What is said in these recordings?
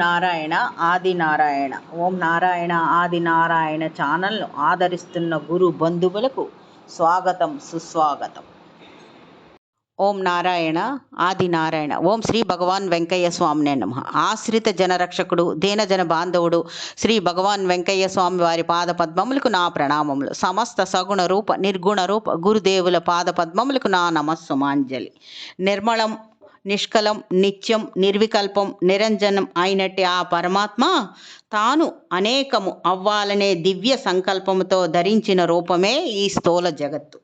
నారాయణ ఆది నారాయణ. ఓం నారాయణ ఆది నారాయణ ఛానల్ను ఆదరిస్తున్న గురు బంధువులకు స్వాగతం, సుస్వాగతం. ఓం నారాయణ ఆది నారాయణ. ఓం శ్రీ భగవాన్ వెంకయ్య స్వామినే నమః. ఆశ్రిత జనరక్షకుడు, దీనజన బాంధవుడు శ్రీ భగవాన్ వెంకయ్య స్వామి వారి పాద పద్మములకు నా ప్రణామములు. సమస్త సగుణ రూప నిర్గుణ రూప గురుదేవుల పాద పద్మములకు నా నమస్సుమాంజలి. నిర్మలం, నిష్కలం, నిత్యం, నిర్వికల్పం, నిరంజనం అయినట్టి ఆ పరమాత్మ తాను అనేకము అవ్వాలనే దివ్య సంకల్పముతో ధరించిన రూపమే ఈ స్థూల జగత్తు.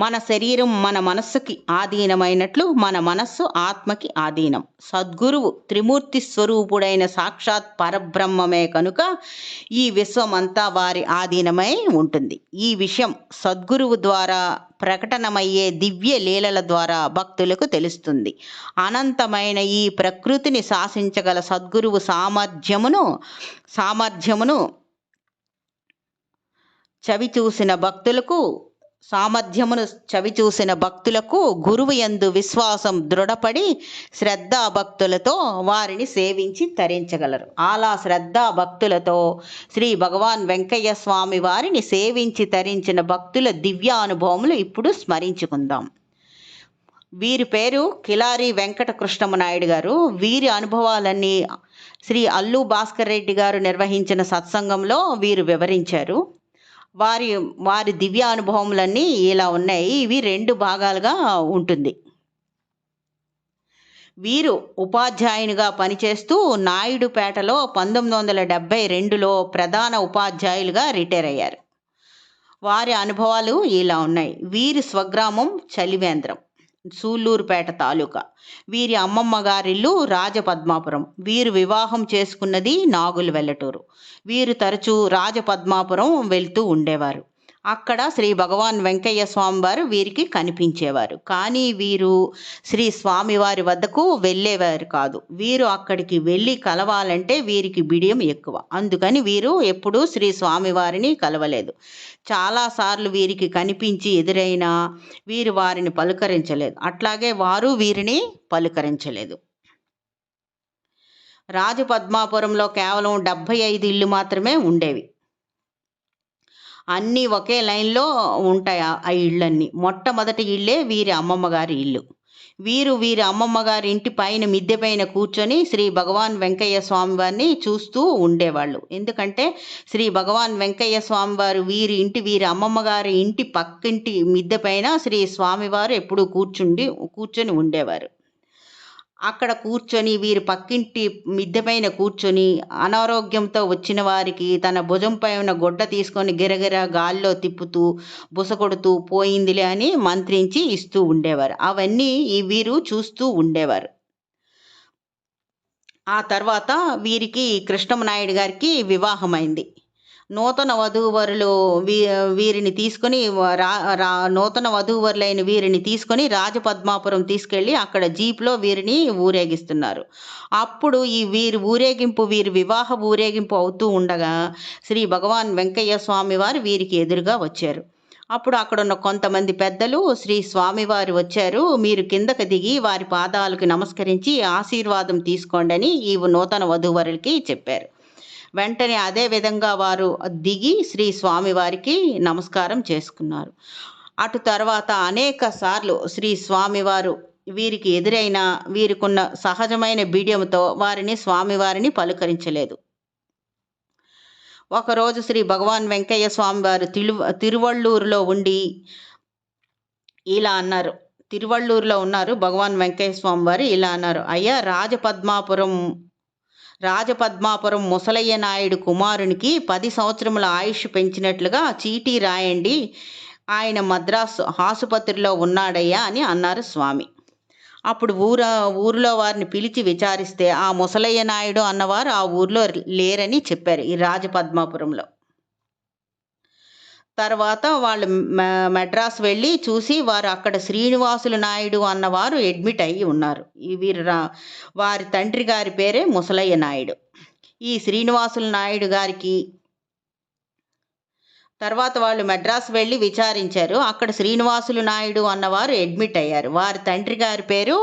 మన శరీరం మన మనస్సుకి ఆధీనమైనట్లు మన మనస్సు ఆత్మకి ఆధీనం. సద్గురువు త్రిమూర్తి స్వరూపుడైన సాక్షాత్ పరబ్రహ్మమే కనుక ఈ విశ్వమంతా వారి ఆధీనమై ఉంటుంది. ఈ విషయం సద్గురువు ద్వారా ప్రకటనమయ్యే దివ్య లీలల ద్వారా భక్తులకు తెలుస్తుంది. అనంతమైన ఈ ప్రకృతిని శాసించగల సద్గురువు సామర్థ్యమును చవిచూసిన భక్తులకు గురువు యందు విశ్వాసం దృఢపడి శ్రద్ధాభక్తులతో వారిని సేవించి తరించగలరు. అలా శ్రద్ధాభక్తులతో శ్రీ భగవాన్ వెంకయ్య స్వామి వారిని సేవించి తరించిన భక్తుల దివ్యానుభవములు ఇప్పుడు స్మరించుకుందాం. వీరి పేరు కిలారి వెంకట కృష్ణమనాయుడు గారు. వీరి అనుభవాలన్నీ శ్రీ అల్లు భాస్కర్ రెడ్డి గారు నిర్వహించిన సత్సంగంలో వీరు వివరించారు. వారి దివ్య అనుభవములన్నీ ఇలా ఉన్నాయి. ఇవి 2 భాగాలుగా ఉంటుంది. వీరు ఉపాధ్యాయునిగా పనిచేస్తూ నాయుడుపేటలో 1972లో ప్రధాన ఉపాధ్యాయులుగా రిటైర్ అయ్యారు. వారి అనుభవాలు ఇలా ఉన్నాయి. వీరి స్వగ్రామం చలివేంద్రం, సూళ్ళూరుపేట తాలూకా. వీరి అమ్మమ్మ గారిల్లు రాజపద్మాపురం. వీరు వివాహం చేసుకున్నది నాగుల వెల్లటూరు. వీరు తరచూ రాజపద్మాపురం వెళ్తూ ఉండేవారు. అక్కడ శ్రీ భగవాన్ వెంకయ్య స్వామి వారు వీరికి కనిపించేవారు. కానీ వీరు శ్రీ స్వామివారి వద్దకు వెళ్ళేవారు కాదు. వీరు అక్కడికి వెళ్ళి కలవాలంటే వీరికి బిడియం ఎక్కువ. అందుకని వీరు ఎప్పుడూ శ్రీ స్వామివారిని కలవలేదు. చాలాసార్లు వీరికి కనిపించి ఎదురైనా వీరు వారిని పలుకరించలేదు. అట్లాగే వారు వీరిని పలుకరించలేదు. రాజపద్మాపురంలో కేవలం 75 ఇళ్ళు మాత్రమే ఉండేవి. అన్నీ ఒకే లైన్లో ఉంటాయి ఆ ఇళ్ళన్నీ. మొట్టమొదటి ఇల్లే వీరి అమ్మమ్మ గారి ఇల్లు. వీరి అమ్మమ్మ గారి ఇంటి పైన మిద్దె పైన కూర్చొని శ్రీ భగవాన్ వెంకయ్య స్వామి వారిని చూస్తూ ఉండేవాళ్ళు. ఎందుకంటే శ్రీ భగవాన్ వెంకయ్య స్వామి వారు వీరి అమ్మమ్మ గారి ఇంటి పక్కింటి మిద్దె పైన శ్రీ స్వామివారు ఎప్పుడూ కూర్చొని ఉండేవారు. అక్కడ కూర్చొని వీరి పక్కింటి మిద్దె పైన కూర్చొని అనారోగ్యంతో వచ్చిన వారికి తన భుజంపై ఉన్న గుడ్డ తీసుకొని గిరగిర గాల్లో తిప్పుతూ బుసకొడుతూ పోయిందిలే అని మంత్రించి ఇస్తూ ఉండేవారు. అవన్నీ వీరు చూస్తూ ఉండేవారు. ఆ తర్వాత వీరికి కృష్ణమనాయుడు గారికి వివాహమైంది. నూతన వధూవరులు వీరిని తీసుకొని నూతన వధూవరులైన వీరిని తీసుకొని రాజపద్మాపురం తీసుకెళ్ళి అక్కడ జీప్లో వీరిని ఊరేగిస్తున్నారు. అప్పుడు వీరి వివాహ ఊరేగింపు అవుతూ ఉండగా శ్రీ భగవాన్ వెంకయ్య స్వామి వారు వీరికి ఎదురుగా వచ్చారు. అప్పుడు అక్కడున్న కొంతమంది పెద్దలు శ్రీ స్వామివారు వచ్చారు, మీరు కిందకు దిగి వారి పాదాలకు నమస్కరించి ఆశీర్వాదం తీసుకోండి అని ఈ నూతన వధూవరులకి చెప్పారు. వెంటనే అదే విధంగా వారు దిగి శ్రీ స్వామివారికి నమస్కారం చేసుకున్నారు. అటు తర్వాత అనేక సార్లు శ్రీ స్వామివారు వీరికి ఎదురైన వీరికున్న సహజమైన బిడియంతో స్వామివారిని పలుకరించలేదు. ఒకరోజు శ్రీ భగవాన్ వెంకయ్య స్వామివారు తిరువళ్ళూరులో ఉండి ఇలా అన్నారు. తిరువళ్ళూరులో ఉన్నారు భగవాన్ వెంకయ్య స్వామివారు. ఇలా అన్నారు, అయ్యా, రాజపద్మాపురం ముసలయ్య నాయుడు కుమారునికి 10 సంవత్సరముల ఆయుష్ పెంచినట్లుగా చీటీ రాయండి, ఆయన మద్రాసు ఆసుపత్రిలో ఉన్నాడయ్యా అని అన్నారు స్వామి. అప్పుడు ఊరిలో వారిని పిలిచి విచారిస్తే ఆ ముసలయ్య నాయుడు అన్నవారు ఆ ఊర్లో లేరని చెప్పారు, ఈ రాజపద్మాపురంలో. తర్వాత వాళ్ళు మెడ్రాస్ వెళ్ళి చూసి వారు అక్కడ శ్రీనివాసులు నాయుడు అన్నవారు అడ్మిట్ అయ్యి ఉన్నారు. వారి తండ్రి గారి పేరే ముసలయ్య నాయుడు. ఈ శ్రీనివాసులు నాయుడు గారికి తర్వాత వాళ్ళు మెడ్రాస్ వెళ్ళి విచారించారు. అక్కడ శ్రీనివాసులు నాయుడు అన్నవారు అడ్మిట్ అయ్యారు. వారి తండ్రి గారి పేరు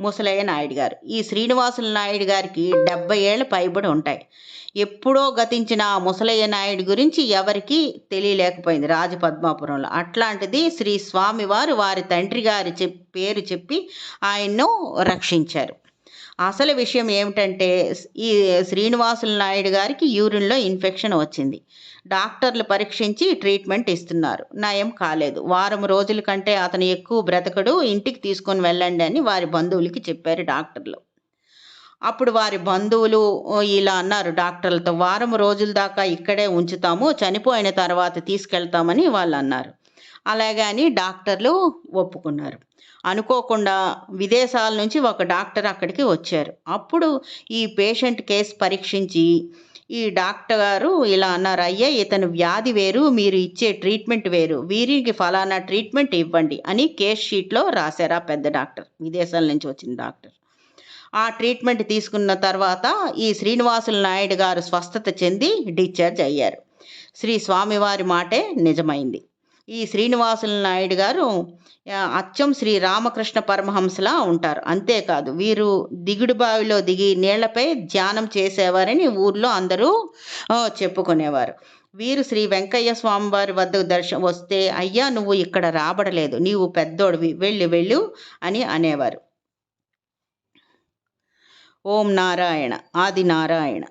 ముసలయ్య నాయుడు గారు. ఈ శ్రీనివాసులు నాయుడు గారికి 70 ఏళ్ళు పైబడి ఉంటాయి. ఎప్పుడో గతించిన ఆ ముసలయ్య నాయుడు గురించి ఎవరికీ తెలియలేకపోయింది రాజపద్మాపురంలో. అట్లాంటిది శ్రీ స్వామివారు వారి తండ్రి గారి పేరు చెప్పి ఆయన్ను రక్షించారు. అసలు విషయం ఏమిటంటే, ఈ శ్రీనివాసులు నాయుడు గారికి యూరిన్లో ఇన్ఫెక్షన్ వచ్చింది. డాక్టర్లు పరీక్షించి ట్రీట్మెంట్ ఇస్తున్నారు. నయం కాలేదు. వారం రోజుల కంటే అతను ఎక్కువ బ్రతకడు, ఇంటికి తీసుకొని వెళ్ళండి అని వారి బంధువులకి చెప్పారు డాక్టర్లు. అప్పుడు వారి బంధువులు ఇలా అన్నారు డాక్టర్లతో, వారం రోజుల దాకా ఇక్కడే ఉంచుతాము, చనిపోయిన తర్వాత తీసుకెళ్తామని వాళ్ళు అన్నారు. అలాగే అని డాక్టర్లు ఒప్పుకున్నారు. అనుకోకుండా విదేశాల నుంచి ఒక డాక్టర్ అక్కడికి వచ్చారు. అప్పుడు ఈ పేషెంట్ కేసు పరీక్షించి ఈ డాక్టర్ గారు ఇలా అన్నారు, అయ్యా ఇతను వ్యాధి వేరు, మీరు ఇచ్చే ట్రీట్మెంట్ వేరు, వీరికి ఫలానా ట్రీట్మెంట్ ఇవ్వండి అని కేస్ షీట్లో రాశారు ఆ పెద్ద డాక్టర్, విదేశాల నుంచి వచ్చిన డాక్టర్. ఆ ట్రీట్మెంట్ తీసుకున్న తర్వాత ఈ శ్రీనివాసులు నాయుడు గారు స్వస్థత చెంది డిశ్చార్జ్ అయ్యారు. శ్రీ స్వామివారి మాటే నిజమైంది. ఈ శ్రీనివాసులు నాయుడు గారు అచ్చం శ్రీ రామకృష్ణ పరమహంసలా ఉంటారు. అంతేకాదు వీరు దిగుడు బావిలో దిగి నీళ్లపై ధ్యానం చేసేవారని ఊర్లో అందరూ చెప్పుకునేవారు. వీరు శ్రీ వెంకయ్య స్వామివారి వద్దకు వస్తే, అయ్యా నువ్వు ఇక్కడ రాబడలేదు, నీవు పెద్దోడివి, వెళ్ళు అని అనేవారు. ఓం నారాయణ. ఆది నారాయణ.